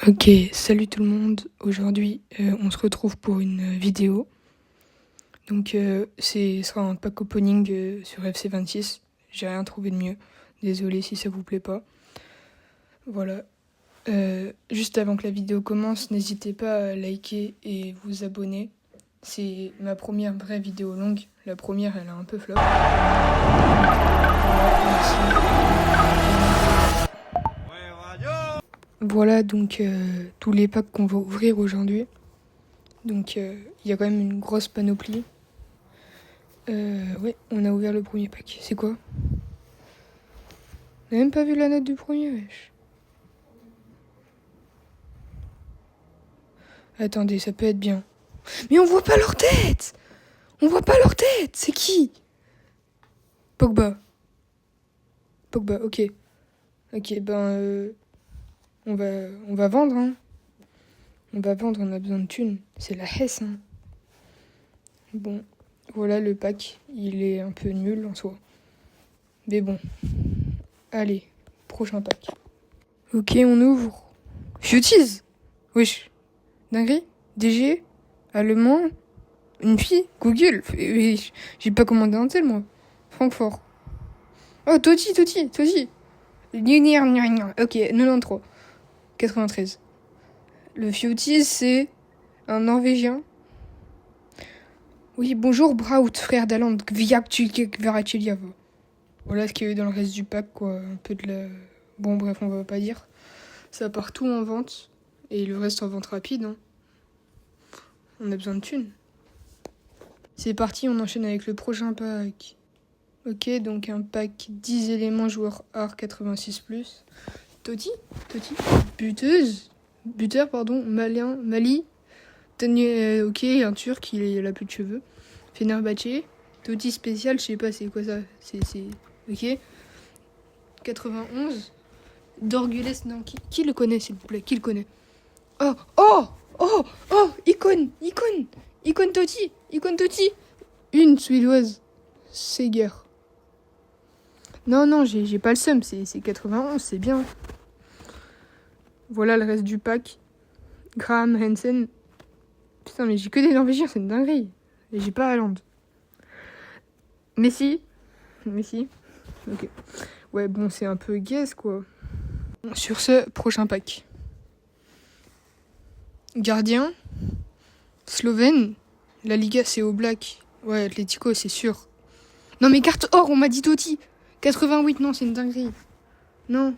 Ok, salut tout le monde. Aujourd'hui, on se retrouve pour une vidéo. Donc, ce sera un pack opening sur FC26. J'ai rien trouvé de mieux. Désolé si ça vous plaît pas. Voilà. Juste avant que la vidéo commence, n'hésitez pas à liker et vous abonner. C'est ma première vraie vidéo longue. La première, elle a un peu flop. Voilà donc tous les packs qu'on va ouvrir aujourd'hui. Donc il y a quand même une grosse panoplie. Ouais, on a ouvert le premier pack. C'est quoi? On n'a même pas vu la note du premier, wesh. Attendez, ça peut être bien. Mais on voit pas leur tête! On voit pas leur tête! C'est qui? Pogba. Pogba, ok. Ok, on va vendre, hein. On va vendre, on a besoin de thunes. C'est la Hesse, hein. Bon, voilà le pack. Il est un peu nul en soi. Mais bon. Allez, prochain pack. Ok, on ouvre. Futies! Wesh. Dinguerie? DG? Allemand? Une fille? Google? Oui, j'ai pas commandé un tel, moi. Francfort. Oh, Totti. Ok, 93. 93. Le Futies, c'est un Norvégien. Oui, bonjour, Braut, frère d'Aland. Voilà ce qu'il y a eu dans le reste du pack, quoi. Un peu de la... Bon, bref, on va pas dire. Ça part tout en vente. Et le reste en vente rapide, hein. On a besoin de thunes. C'est parti, on enchaîne avec le prochain pack. Ok, donc un pack 10 éléments joueurs art 86+. Totti, buteur, pardon, Mali. Ok, un turc, il a plus de cheveux. Fenerbahçe, Totti spécial, je sais pas c'est quoi ça. C'est ok. 91. Dorgules, non, qui le connaît s'il vous plaît? Qui le connaît? Oh, icône Totti. Une suédoise. Seger. Non, j'ai pas le seum, c'est 91, c'est bien. Voilà le reste du pack. Graham Hansen. Putain, mais j'ai que des Norvégiens, c'est une dinguerie. Et j'ai pas Haaland. Messi. Ok. Ouais, bon, c'est un peu guess, quoi. Bon, sur ce, prochain pack. Gardien. Slovène. La Liga, c'est au Black. Ouais, Atlético, c'est sûr. Non, mais carte or, on m'a dit Totti. 88, non, c'est une dinguerie. Non,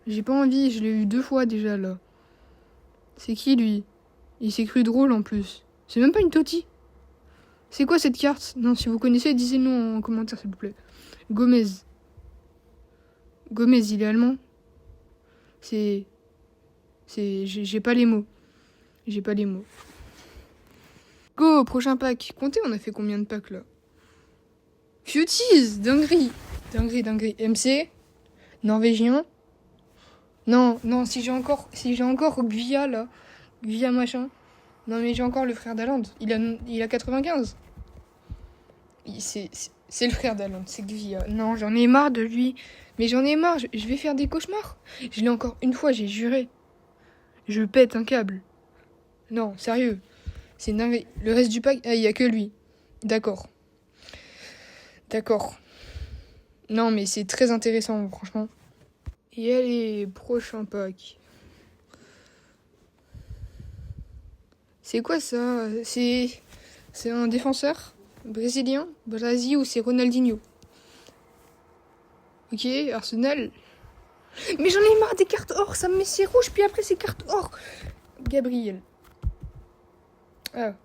j'ai pas envie, je l'ai eu 2 fois déjà, là. C'est qui, lui? Il s'est cru drôle, en plus. C'est même pas une Totti. C'est quoi, cette carte? Non, si vous connaissez, dites-le-nous en commentaire, s'il vous plaît. Gomez, il est allemand? J'ai pas les mots. Go, prochain pack. Comptez, on a fait combien de packs, là? Futies, dinguerie. MC, Norvégien. Non, si j'ai encore Gvia, là. Gvia machin. Non, mais j'ai encore le frère d'Haaland. Il a 95. C'est le frère d'Haaland, c'est Gvia. Non, j'en ai marre de lui. Mais j'en ai marre, je vais faire des cauchemars. Je l'ai encore une fois, j'ai juré. Je pète un câble. Non, sérieux. C'est dingue. Le reste du pack, il y a que lui. D'accord. Non, mais c'est très intéressant, franchement. Et allez, prochain pack. C'est quoi ça? C'est un défenseur brésilien, Brasil, ou c'est Ronaldinho? Ok, Arsenal. Mais j'en ai marre des cartes or, ça me met c'est rouge, puis après c'est cartes or. Gabriel. Ah,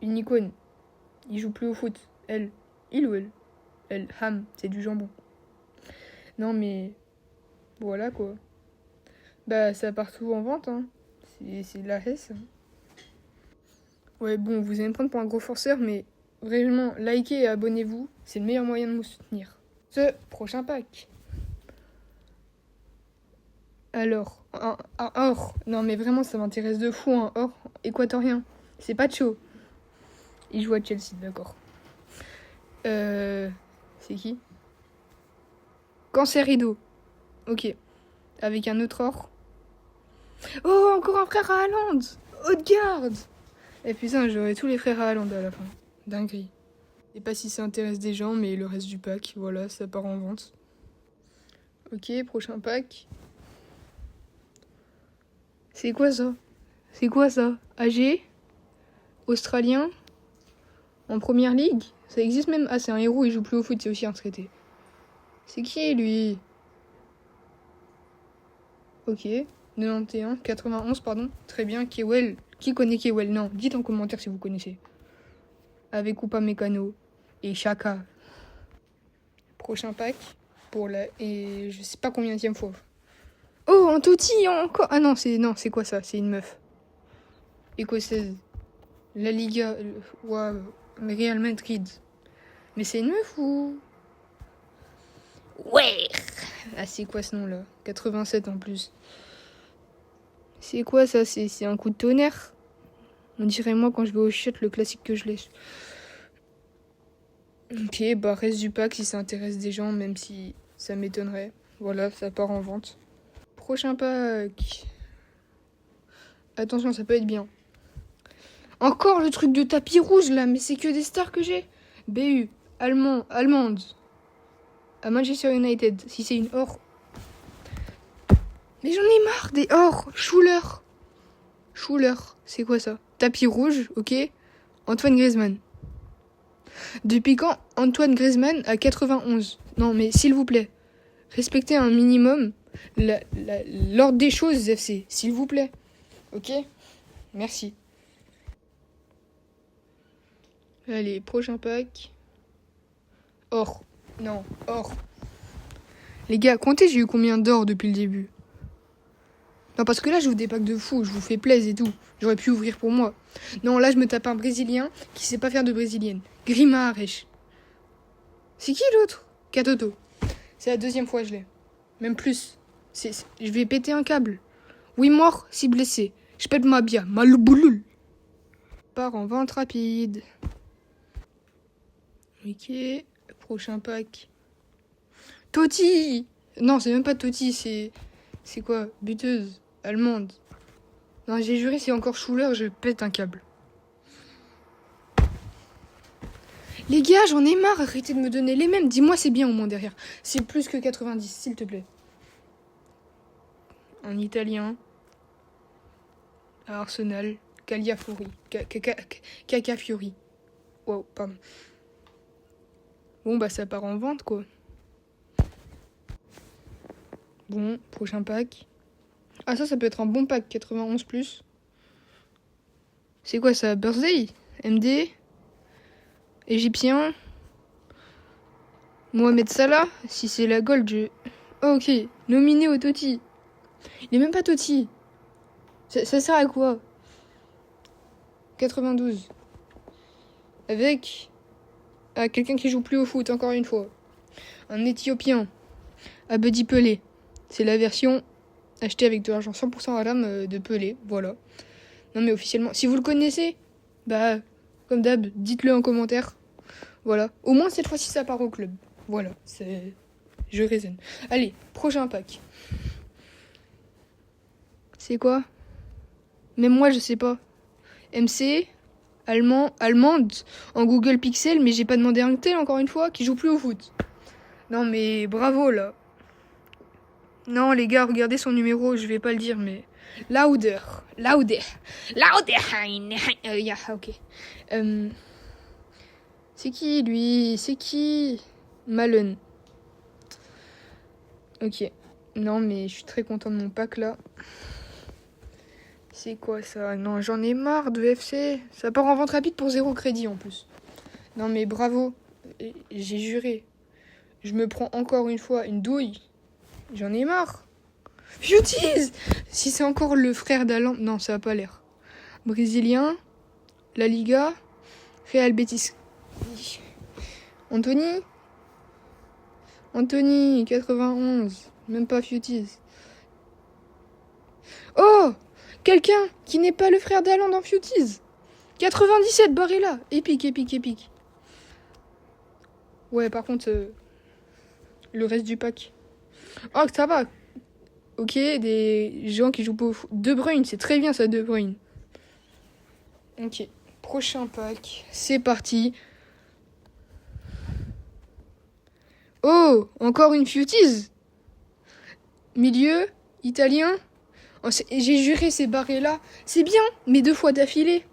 une icône. Il joue plus au foot. Il ou elle? Elle, ham, c'est du jambon. Non mais, voilà quoi. Bah ça part tout en vente, hein. C'est de la Hesse. Ouais, bon, vous allez me prendre pour un gros forceur, mais vraiment, likez et abonnez-vous, c'est le meilleur moyen de me soutenir. Ce prochain pack. Alors, un or. Non, mais vraiment, ça m'intéresse de fou, un or équatorien. C'est pas chaud. Il joue à Chelsea, d'accord. C'est qui? Cancerido. Ok. Avec un autre or. Oh, encore un frère à Haaland. Odegaard. Et putain, j'aurai tous les frères à Haaland à la fin. Dinguerie. Je sais pas si ça intéresse des gens, mais le reste du pack, voilà, ça part en vente. Ok, prochain pack. C'est quoi ça? C'est quoi ça? AG? Australien? En première ligue? Ça existe même? Ah, c'est un héros, il joue plus au foot, c'est aussi un traité. C'est qui lui? Ok, 91, 91, pardon. Très bien, Kewell. Qui connaît Kewell? Non, dites en commentaire si vous connaissez. Avec Upamecano et Chaka. Prochain pack. Et je sais pas combienième fois. Oh, un Totti encore. Ah non, c'est quoi ça? C'est une meuf. Écossaise. La Liga. Ouais, Real Madrid. Mais c'est une meuf ou... Ouais. Ah, c'est quoi ce nom-là? 87 en plus. C'est quoi ça? C'est un coup de tonnerre. On dirait moi quand je vais au shot, le classique que je lèche. Ok, bah reste du pack si ça intéresse des gens, même si ça m'étonnerait. Voilà, ça part en vente. Prochain pack. Attention, ça peut être bien. Encore le truc de tapis rouge là, mais c'est que des stars que j'ai. BU, allemande. À Manchester United, si c'est une or. Mais j'en ai marre des or. Schuller, c'est quoi ça? Tapis rouge, ok. Antoine Griezmann. Depuis quand Antoine Griezmann a 91? Non mais s'il vous plaît, respectez un minimum l'ordre des choses, FC, s'il vous plaît. Ok? Merci. Allez, prochain pack. Or. Non, or. Les gars, comptez j'ai eu combien d'or depuis le début? Non, parce que là, j'ouvre des packs de fou, je vous fais plaisir et tout. J'aurais pu ouvrir pour moi. Non, là, je me tape un Brésilien qui sait pas faire de brésilienne. Grimares. C'est qui l'autre? Katoto. C'est la deuxième fois que je l'ai. Même plus. Je vais péter un câble. Oui, mort, si blessé. Je pète ma bia, malouboulul. Part en vente rapide. Ok, prochain pack. Totti. Non, c'est même pas Totti, c'est quoi? Buteuse. Allemande. Non, j'ai juré, c'est encore Schuller, je pète un câble. Les gars, j'en ai marre, arrêtez de me donner les mêmes. Dis-moi c'est bien au moins derrière. C'est plus que 90, s'il te plaît. En italien. À Arsenal. Cagliafiori. Cacafiori. Wow, pardon. Bon, bah ça part en vente, quoi. Bon, prochain pack. Ah, ça peut être un bon pack, 91+. C'est quoi ça? Birthday? MD? Égyptien? Mohamed Salah? Si c'est la gold, je... Oh, ok, nominé au Totti. Il est même pas Totti. Ça sert à quoi? 92. Avec quelqu'un qui joue plus au foot, encore une fois. Un Éthiopien. Abedi Pelé. C'est la version achetée avec de l'argent 100% à l'âme de Pelé. Voilà. Non mais officiellement, si vous le connaissez, bah, comme d'hab, dites-le en commentaire. Voilà. Au moins cette fois-ci, ça part au club. Voilà. Je raisonne. Allez, prochain pack. C'est quoi? Même moi, je sais pas. MC, allemande, en Google Pixel, mais j'ai pas demandé un tel, encore une fois, qui joue plus au foot. Non, mais bravo, là. Non, les gars, regardez son numéro, je vais pas le dire, mais... Lauder. Yeah, ok. C'est qui, lui? C'est qui? Malen. Ok. Non, mais je suis très content de mon pack, là. C'est quoi, ça? Non, j'en ai marre de FC. Ça part en vente rapide pour 0 crédit, en plus. Non, mais bravo. J'ai juré. Je me prends encore une fois une douille. J'en ai marre. Beauties! Si c'est encore le frère d'Alan... Non, ça a pas l'air. Brésilien. La Liga. Real Betis. Anthony, 91. Même pas Beauties. Oh! Quelqu'un qui n'est pas le frère d'Alan dans Beauties. 97, Barilla. Épique. Ouais, par contre, le reste du pack. Oh, ça va. ok, des gens qui jouent pas au foot. De Bruyne, c'est très bien ça, De Bruyne. Ok, prochain pack, c'est parti. Oh, encore une Futies. Milieu, italien. Oh, j'ai juré ces barrés-là. C'est bien, mais 2 fois d'affilée.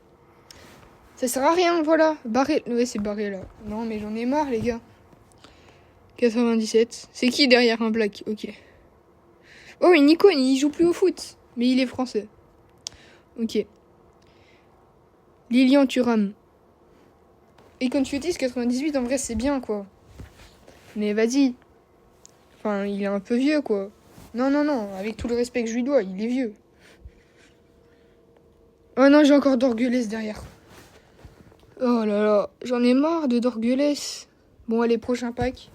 Ça sert à rien, voilà. Barré, ouais, c'est barré là. Non, mais j'en ai marre, les gars. 97. C'est qui derrière un black? Ok. Oh, une icône, il joue plus au foot. Mais il est français. Ok. Lilian Thuram. Icon Futis 98, en vrai, c'est bien, quoi. Mais vas-y. Enfin, il est un peu vieux, quoi. Non, non, non. Avec tout le respect que je lui dois, il est vieux. Oh non, j'ai encore Dorgueles derrière. Oh là là. J'en ai marre de Dorgueles. Bon, allez, prochain pack.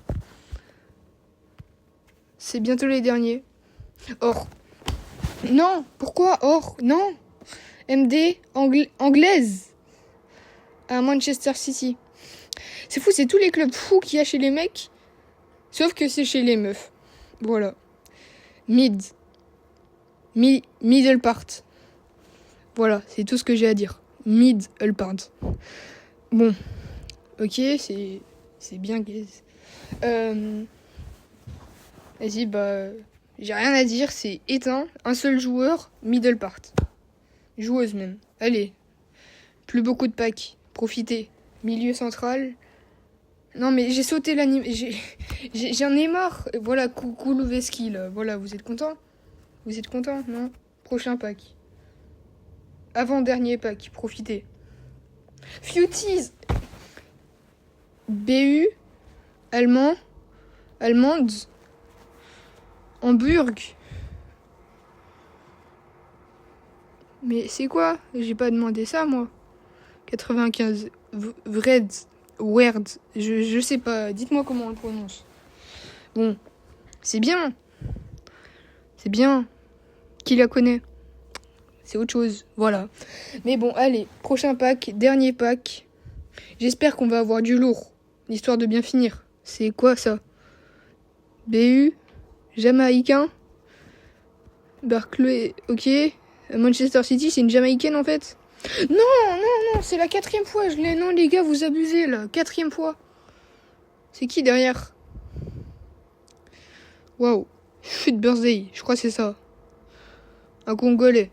C'est bientôt les derniers. Or. Non, pourquoi or? Non. MD anglaise à Manchester City. C'est fou, c'est tous les clubs fous qu'il y a chez les mecs, sauf que c'est chez les meufs. Voilà. Middle part. Voilà, c'est tout ce que j'ai à dire. Middle part. Bon. Ok, c'est bien gaze. Vas-y, bah... J'ai rien à dire, c'est éteint. Un seul joueur, middle part. Joueuse même. Allez. Plus beaucoup de packs. Profitez. Milieu central. Non mais j'ai sauté l'anime. J'en ai marre. Voilà, Kulusevski là. Voilà, vous êtes content? Vous êtes content? Non? Prochain pack. Avant-dernier pack. Profitez. Futies. BU. Allemand. Allemande. Hamburg. Mais c'est quoi? J'ai pas demandé ça, moi. 95. Vred. Werd. Je sais pas. Dites-moi comment on le prononce. Bon. C'est bien. C'est bien. Qui la connaît? C'est autre chose. Voilà. Mais bon, allez. Prochain pack. Dernier pack. J'espère qu'on va avoir du lourd. Histoire de bien finir. C'est quoi, ça? BU. Jamaïcain. Barclay. Ok. Manchester City, c'est une Jamaïcaine, en fait? Non, non, non, c'est la 4e fois, je l'ai. Non, les gars, vous abusez, là. 4e fois. C'est qui derrière? Waouh. Shoot Birthday, je crois que c'est ça. Un Congolais.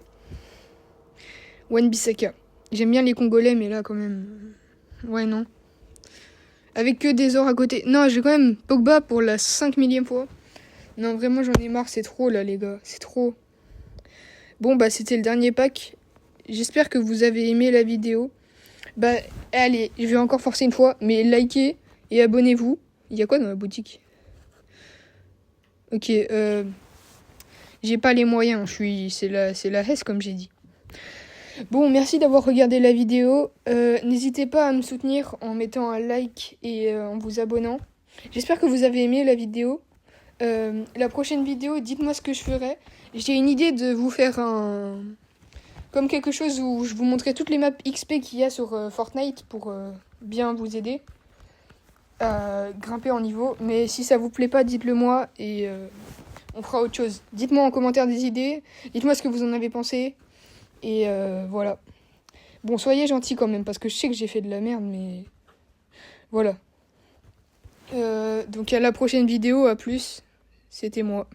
Wan-Bissaka. J'aime bien les Congolais, mais là, quand même... Ouais, non. Avec que des ors à côté. Non, j'ai quand même Pogba pour la 5 millième fois. Non, vraiment, j'en ai marre, c'est trop, là, les gars. C'est trop. Bon, bah, c'était le dernier pack. J'espère que vous avez aimé la vidéo. Bah, allez, je vais encore forcer une fois, mais likez et abonnez-vous. Il y a quoi dans la boutique? Ok, j'ai pas les moyens, c'est la hesse comme j'ai dit. Bon, merci d'avoir regardé la vidéo. N'hésitez pas à me soutenir en mettant un like et en vous abonnant. J'espère que vous avez aimé la vidéo. La prochaine vidéo, dites-moi ce que je ferai. J'ai une idée de vous faire comme quelque chose où je vous montrerai toutes les maps XP qu'il y a sur Fortnite pour bien vous aider à grimper en niveau. Mais si ça vous plaît pas, dites-le moi et on fera autre chose. Dites-moi en commentaire des idées. Dites-moi ce que vous en avez pensé. Et voilà. Bon, soyez gentils quand même, parce que je sais que j'ai fait de la merde, mais... Voilà. Donc à la prochaine vidéo, à plus. C'était moi.